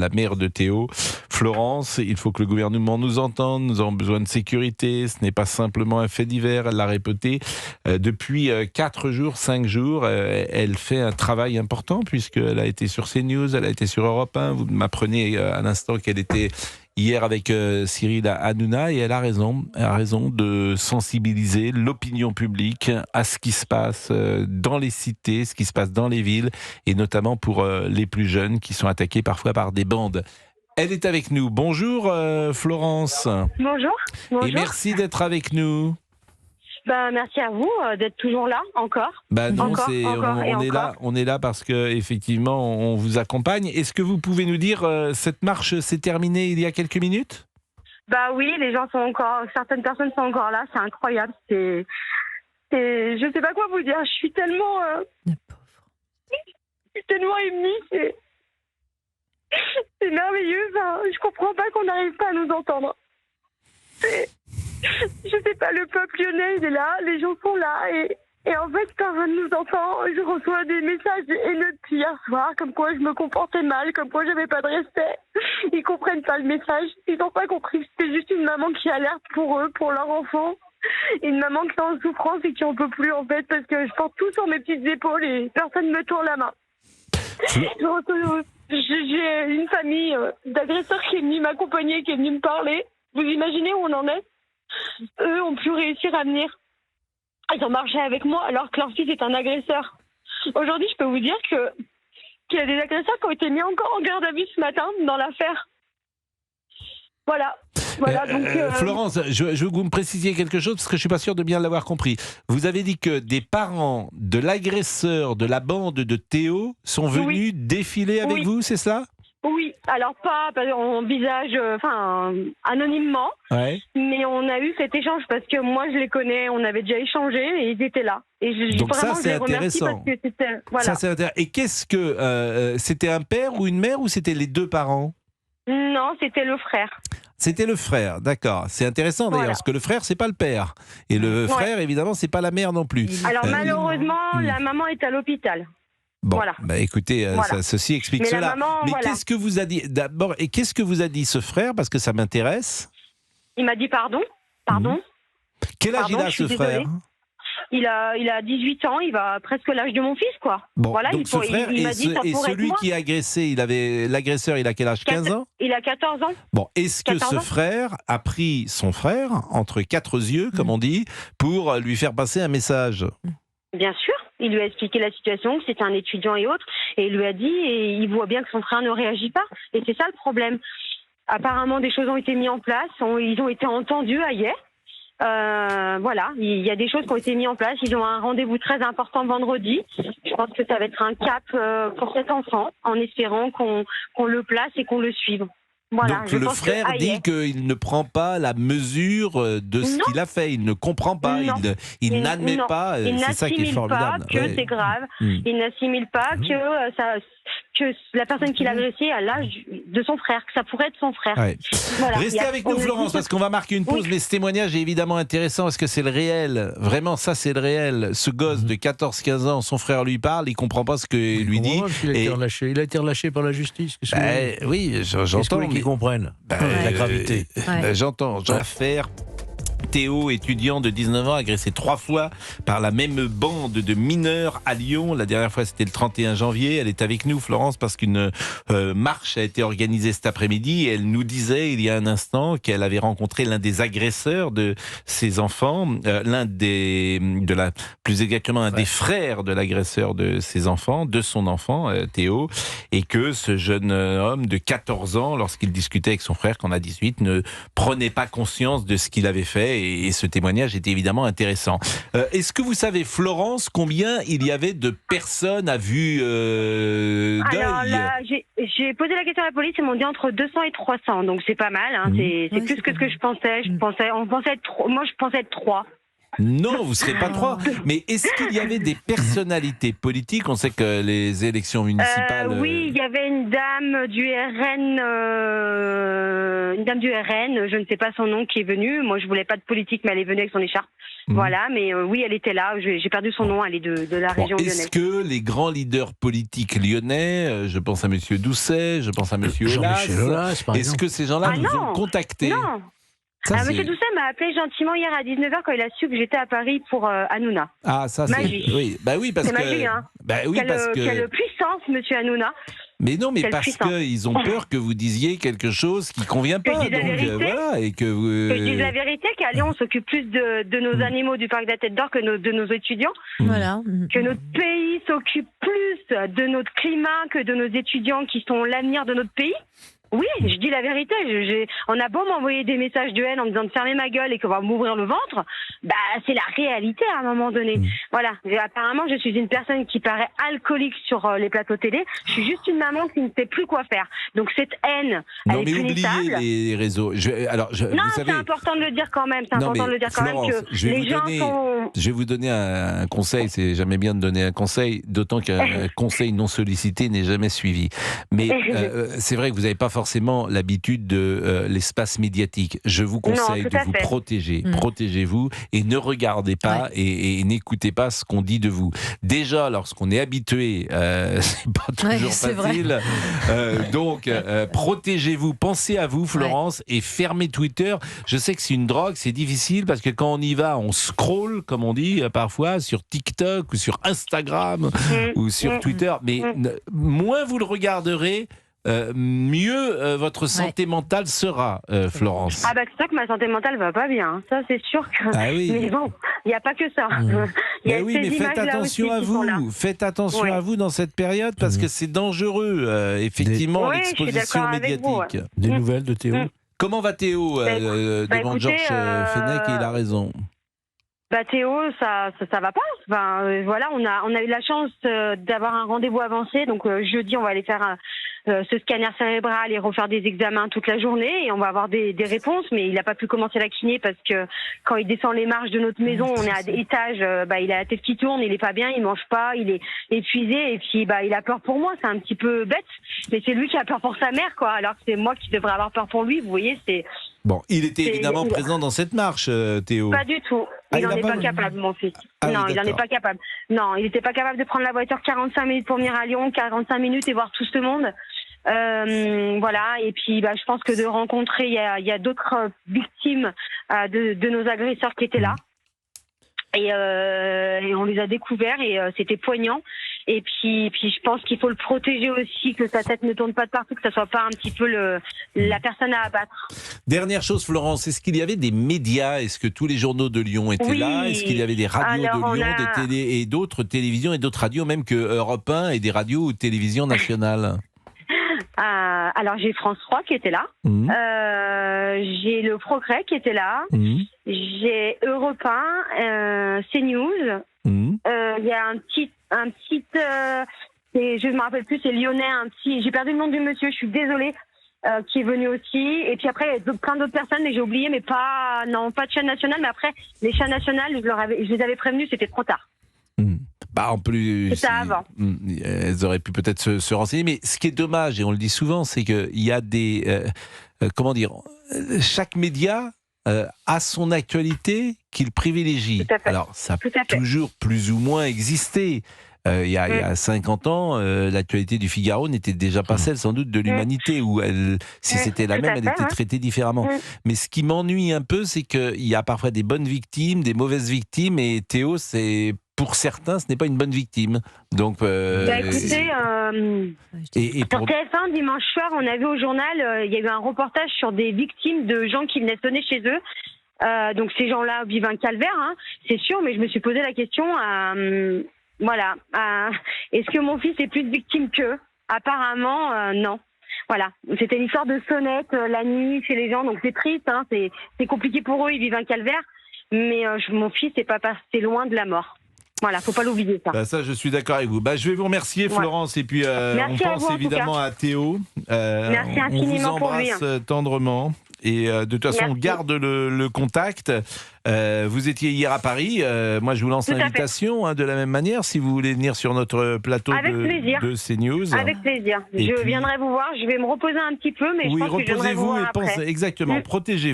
la mère de Théo. Florence, il faut que le gouvernement nous entende, nous avons besoin de sécurité, ce n'est pas simplement un fait divers, elle l'a répété. Depuis 4 jours, 5 jours, elle fait un travail important puisqu'elle a été sur CNews, elle a été sur Europe 1, vous m'apprenez à l'instant qu'elle était hier avec Cyril Hanouna, et elle a raison de sensibiliser l'opinion publique à ce qui se passe dans les cités, ce qui se passe dans les villes, et notamment pour les plus jeunes qui sont attaqués parfois par des bandes. Elle est avec nous. Bonjour Florence. Bonjour. Et merci d'être avec nous. Merci à vous d'être toujours là, encore. Non, on est là parce que effectivement on vous accompagne. Est-ce que vous pouvez nous dire cette marche s'est terminée il y a quelques minutes ? Oui, les gens sont encore, certaines personnes sont encore là, c'est incroyable. Je sais pas quoi vous dire. Je suis tellement, émue. C'est merveilleux. Je comprends pas qu'on n'arrive pas à nous entendre. Je sais pas, le peuple lyonnais, il est là, les gens sont là, et en fait, personne ne nous entend. Je reçois des messages haineux depuis hier soir, comme quoi je me comportais mal, comme quoi j'avais pas de respect. Ils comprennent pas le message, ils n'ont pas compris que c'était juste une maman qui alerte pour eux, pour leur enfant. Une maman qui est en souffrance et qui en peut plus, en fait, parce que je porte tout sur mes petites épaules et personne ne me tourne la main. J'ai une famille d'agresseurs qui est venue m'accompagner, qui est venue me parler. Vous imaginez où on en est ? Eux ont pu réussir à venir. Ils ont marché avec moi alors que leur fils est un agresseur. Aujourd'hui, je peux vous dire qu'il y a des agresseurs qui ont été mis encore en garde à vue ce matin dans l'affaire. Voilà. Donc, Florence, je veux que vous me précisiez quelque chose parce que je ne suis pas sûr de bien l'avoir compris. Vous avez dit que des parents de l'agresseur de la bande de Théo sont venus défiler avec vous, c'est cela ? Oui, alors pas en visage, anonymement, mais on a eu cet échange parce que moi je les connais, on avait déjà échangé et ils étaient là. Et donc vraiment, ça c'est intéressant. Parce que c'était, voilà. Ça c'est intéressant. Et qu'est-ce que c'était un père ou une mère ou c'était les deux parents ? Non, c'était le frère. C'était le frère, d'accord. C'est intéressant d'ailleurs parce que le frère c'est pas le père et le frère évidemment c'est pas la mère non plus. Alors malheureusement la maman est à l'hôpital. Bon, écoutez, ceci explique cela. Mais qu'est-ce que vous a dit d'abord, et qu'est-ce que vous a dit ce frère, parce que ça m'intéresse ? Il m'a dit pardon. Quel âge il a ce frère ? Il a 18 ans, il va presque l'âge de mon fils, quoi. Bon, donc ce frère, il celui qui a agressé, l'agresseur, il a quel âge ? 15 ans ? Il a 14 ans. Bon, est-ce que ce frère a pris son frère entre quatre yeux, comme on dit, pour lui faire passer un message ? Bien sûr, il lui a expliqué la situation, que c'était un étudiant et autres, et il lui a dit, et il voit bien que son frère ne réagit pas, et c'est ça le problème. Apparemment, des choses ont été mises en place, ils ont été entendus hier. Il y a des choses qui ont été mises en place, ils ont un rendez-vous très important vendredi. Je pense que ça va être un cap pour cet enfant, en espérant qu'on le place et qu'on le suive. Voilà, donc le frère dit qu'il ne prend pas la mesure de ce qu'il a fait, il ne comprend pas, il n'admet pas, c'est ça qui est formidable. Il n'assimile pas que c'est grave, il n'assimile pas que la personne qui l'a agressé a l'âge de son frère, que ça pourrait être son frère. Voilà. Restez avec nous Florence, parce qu'on va marquer une pause, mais ce témoignage est évidemment intéressant, parce que c'est le réel, vraiment ça c'est le réel. Ce gosse de 14-15 ans, son frère lui parle, il ne comprend pas ce que lui dit. Il a été relâché par la justice. Oui, j'entends. Qu'ils comprennent la gravité. J'entends. Affaire Théo, étudiant de 19 ans, agressé 3 fois par la même bande de mineurs à Lyon. La dernière fois, c'était le 31 janvier. Elle est avec nous, Florence, parce qu'une marche a été organisée cet après-midi. Elle nous disait, il y a un instant, qu'elle avait rencontré l'un des agresseurs de ses enfants, plus exactement, un des frères de l'agresseur de ses enfants, de son enfant, Théo, et que ce jeune homme de 14 ans, lorsqu'il discutait avec son frère, qu'on a 18, ne prenait pas conscience de ce qu'il avait fait. Et ce témoignage est évidemment intéressant. Est-ce que vous savez, Florence, combien il y avait de personnes à vue d'œil ? Alors là, j'ai posé la question à la police, ils m'ont dit entre 200 et 300, donc c'est pas mal, c'est plus que ce que je pensais. Moi, je pensais être 3. Non, vous ne serez pas 3. Mais est-ce qu'il y avait des personnalités politiques? On sait que les élections municipales... Oui, il y avait une dame du RN, je ne sais pas son nom, qui est venue. Moi, je voulais pas de politique, mais elle est venue avec son écharpe. Voilà, mais oui, elle était là. J'ai perdu son nom, elle est de la région lyonnaise. Est-ce que les grands leaders politiques lyonnais, je pense à M. Doucet, je pense à M. Jean-Michel Aulas, par est-ce exemple. que ces gens-là vous ont contacté? Non. Ça, Monsieur Doucet m'a appelé gentiment hier à 19h quand il a su que j'étais à Paris pour Hanouna. Ah, ça c'est... Magie. Oui, bah oui, parce C'est que... magie, hein. Bah oui, parce que... Quelle puissance, monsieur Hanouna. Mais non, mais Quelle parce puissance. qu'ils ont peur que vous disiez quelque chose qui ne convient Que pas. je dise la vérité. Voilà, et que vous... Que je dise la vérité, qu'à Lyon, on s'occupe plus de nos animaux du parc de la Tête d'Or que de nos étudiants. Voilà. Que notre pays s'occupe plus de notre climat que de nos étudiants qui sont l'avenir de notre pays. Oui, je dis la vérité. On a beau m'envoyer des messages de haine en me disant de fermer ma gueule et qu'on va m'ouvrir le ventre, bah c'est la réalité à un moment donné. Voilà. Apparemment, je suis une personne qui paraît alcoolique sur les plateaux télé. Je suis juste une maman qui ne sait plus quoi faire. Donc cette haine, non, elle mais est punissable. oubliez les réseaux. Non, vous savez... c'est important de le dire quand même. C'est important de le dire quand Florence, même que je vais vous donner un conseil. C'est jamais bien de donner un conseil, d'autant qu'un conseil non sollicité n'est jamais suivi. Mais c'est vrai que vous n'avez pas forcément l'habitude de l'espace médiatique. Je vous conseille de vous protéger. Protégez-vous et ne regardez pas et n'écoutez pas ce qu'on dit de vous. Déjà, lorsqu'on est habitué, c'est pas toujours facile. Donc, protégez-vous. Pensez à vous, Florence, et fermez Twitter. Je sais que c'est une drogue, c'est difficile parce que quand on y va, on scrolle, comme on dit parfois, sur TikTok ou sur Instagram ou sur Twitter. Mais moins vous le regarderez, mieux votre santé mentale sera, Florence. Ah bah c'est sûr que ma santé mentale va pas bien. Ça c'est sûr que. Ah oui. Mais bon, il n'y a pas que ça. Il y a oui, mais faites attention à vous. Faites attention à vous dans cette période parce que c'est dangereux, effectivement, l'exposition médiatique. Des nouvelles de Théo? Comment va Théo demande Georges Fenech et il a raison. Bah Théo, ça va pas. Enfin, voilà, on a eu la chance d'avoir un rendez-vous avancé. Donc jeudi, on va aller faire ce scanner cérébral et refaire des examens toute la journée et on va avoir des réponses. Mais il n'a pas pu commencer la kiné parce que quand il descend les marches de notre maison, on est à étage, il a la tête qui tourne, il est pas bien, il mange pas, il est épuisé et puis il a peur pour moi. C'est un petit peu bête, mais c'est lui qui a peur pour sa mère, quoi. Alors que c'est moi qui devrais avoir peur pour lui. Vous voyez, c'est. Bon, il était évidemment présent dans cette marche, Théo. Pas du tout. Il n'en est pas capable, mon fils. Non, il n'en est pas capable. Non, il n'était pas capable de prendre la voiture 45 minutes pour venir à Lyon, 45 minutes et voir tout ce monde. Voilà. Et puis, je pense que de rencontrer, il y a d'autres victimes de nos agresseurs qui étaient là. Et on les a découverts et c'était poignant. Et puis je pense qu'il faut le protéger aussi, que sa tête ne tourne pas de partout, que ça soit pas un petit peu la personne à abattre. Dernière chose, Florence, est-ce qu'il y avait des médias? Est-ce que tous les journaux de Lyon étaient là? Est-ce qu'il y avait des radios de Lyon, des télés et d'autres télévisions et d'autres radios, même que Europe 1 et des radios ou télévisions nationales? Alors j'ai France 3 qui était là, j'ai le Progrès qui était là, j'ai Europe 1, CNews, il y a un petit je me rappelle plus, c'est lyonnais, j'ai perdu le nom du monsieur, je suis désolée, qui est venu aussi. Et puis après, il y a plein d'autres personnes, mais j'ai oublié, mais pas de chaîne nationale. Mais après, les chaînes nationales, je les avais prévenus, c'était trop tard. En plus, c'était avant. Elles auraient pu peut-être se renseigner. Mais ce qui est dommage, et on le dit souvent, c'est qu'il y a des... chaque média a son actualité qu'il privilégie. Alors, ça a toujours plus ou moins existé. Il y a 50 ans, l'actualité du Figaro n'était déjà pas celle, sans doute, de l'Humanité, où si c'était la même, elle était traitée différemment. Mais ce qui m'ennuie un peu, c'est qu'il y a parfois des bonnes victimes, des mauvaises victimes, et Théo, pour certains, ce n'est pas une bonne victime. Donc, écoutez, sur TF1, dimanche soir, on a vu au journal, il y a eu un reportage sur des victimes de gens qui venaient sonner chez eux. Donc ces gens-là vivent un calvaire, c'est sûr, mais je me suis posé la question, est-ce que mon fils est plus victime qu'eux? Apparemment, non. Voilà, c'était une histoire de sonnette la nuit chez les gens, donc c'est triste, c'est compliqué pour eux, ils vivent un calvaire, mais mon fils n'est pas passé loin de la mort. Voilà, faut pas l'oublier ça. Ça, je suis d'accord avec vous. Je vais vous remercier, Florence, et puis on pense évidemment à Théo. Merci infiniment on vous pour lui. embrasse tendrement. Et de toute façon, on garde le contact. Vous étiez hier à Paris. Moi, je vous lance l'invitation de la même manière, si vous voulez venir sur notre plateau de CNews. Avec plaisir. Je viendrai vous voir. Je vais me reposer un petit peu, mais je pense que je viendrai vous voir après. Exactement. Protégez-vous.